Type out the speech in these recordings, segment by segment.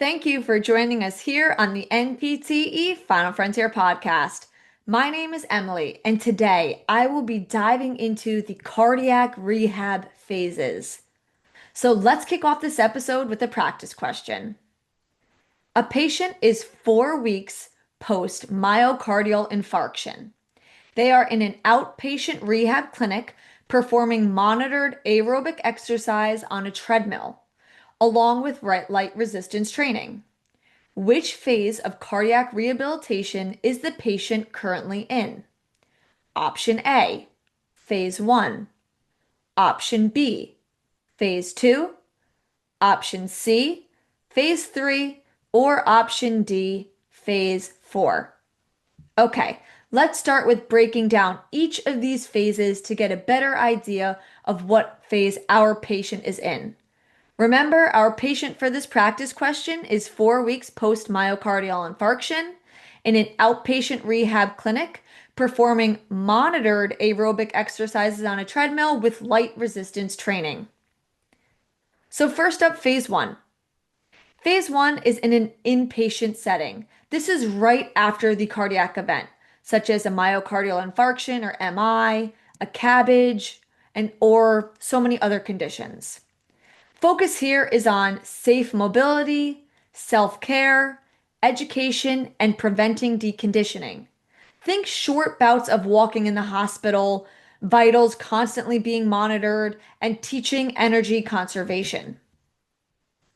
Thank you for joining us here on the NPTE Final Frontier podcast. My name is Emily, and today I will be diving into the cardiac rehab phases. So let's kick off this episode with a practice question. A patient is 4 weeks post myocardial infarction. They are in an outpatient rehab clinic performing monitored aerobic exercise on a treadmill, along with light resistance training. Which phase of cardiac rehabilitation is the patient currently in? Option A, phase 1. Option B, phase 2. Option C, phase 3. Or option D, phase 4. Okay, let's start with breaking down each of these phases to get a better idea of what phase our patient is in. Remember, our patient for this practice question is 4 weeks post myocardial infarction in an outpatient rehab clinic performing monitored aerobic exercises on a treadmill with light resistance training. So, first up, phase 1. Phase 1 is in an inpatient setting. This is right after the cardiac event, such as a myocardial infarction or MI, a CABG, or so many other conditions. Focus here is on safe mobility, self-care, education, and preventing deconditioning. Think short bouts of walking in the hospital, vitals constantly being monitored, and teaching energy conservation.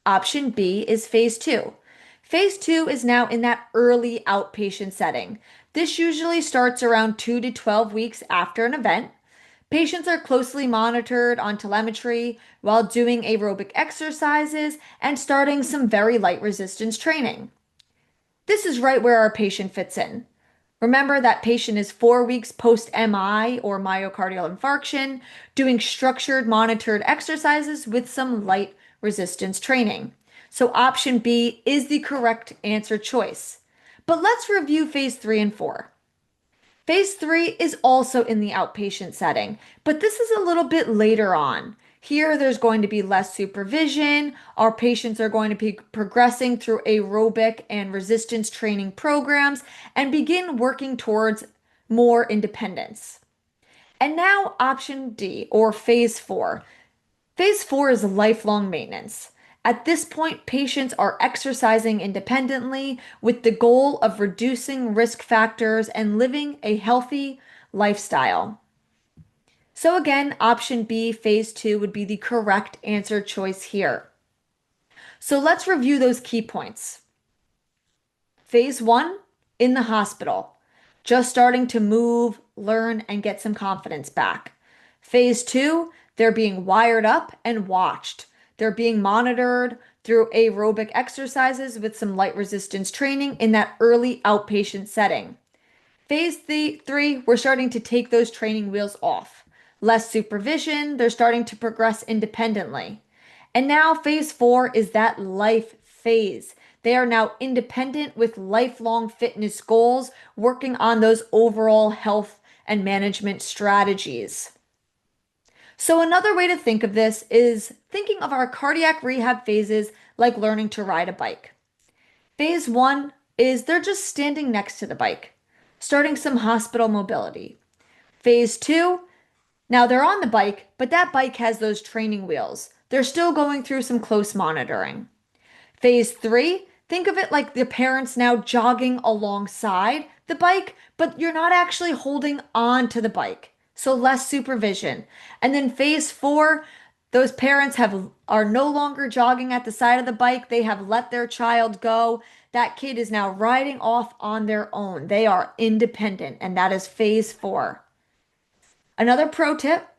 Option B is phase 2. Phase 2 is now in that early outpatient setting. This usually starts around 2 to 12 weeks after an event. Patients are closely monitored on telemetry while doing aerobic exercises and starting some very light resistance training. This is right where our patient fits in. Remember that patient is 4 weeks post MI or myocardial infarction, doing structured monitored exercises with some light resistance training. So option B is the correct answer choice. But let's review phase 3 and 4. Phase 3 is also in the outpatient setting, but this is a little bit later on. Here, there's going to be less supervision. Our patients are going to be progressing through aerobic and resistance training programs and begin working towards more independence. And now, option D, or phase 4. Phase 4 is lifelong maintenance. At this point, patients are exercising independently with the goal of reducing risk factors and living a healthy lifestyle. So again, option B, phase 2 would be the correct answer choice here. So let's review those key points. Phase 1, in the hospital, just starting to move, learn, and get some confidence back. Phase 2, they're being wired up and watched. They're being monitored through aerobic exercises with some light resistance training in that early outpatient setting. Phase 3, we're starting to take those training wheels off. Less supervision, they're starting to progress independently. And now phase 4 is that life phase. They are now independent with lifelong fitness goals, working on those overall health and management strategies. So another way to think of this is thinking of our cardiac rehab phases like learning to ride a bike. Phase 1 is they're just standing next to the bike, starting some hospital mobility. Phase 2, now they're on the bike, but that bike has those training wheels. They're still going through some close monitoring. Phase 3, think of it like the parents now jogging alongside the bike, but you're not actually holding on to the bike. So less supervision. And then phase 4, those parents are no longer jogging at the side of the bike. They have let their child go. That kid is now riding off on their own. They are independent, and that is phase 4. Another pro tip,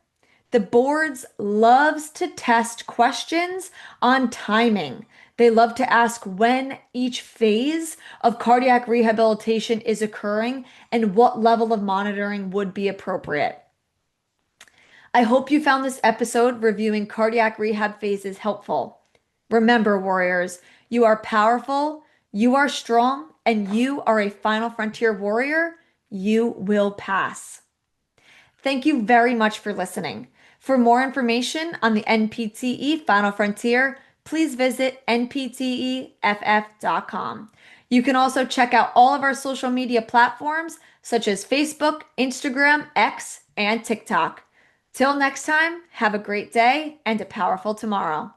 the boards loves to test questions on timing. They love to ask when each phase of cardiac rehabilitation is occurring and what level of monitoring would be appropriate. I hope you found this episode reviewing cardiac rehab phases helpful. Remember, warriors, you are powerful, you are strong, and you are a final frontier warrior. You will pass. Thank you very much for listening. For more information on the NPTE Final Frontier, please visit npteff.com. You can also check out all of our social media platforms such as Facebook, Instagram, X, and TikTok. Till next time, have a great day and a powerful tomorrow.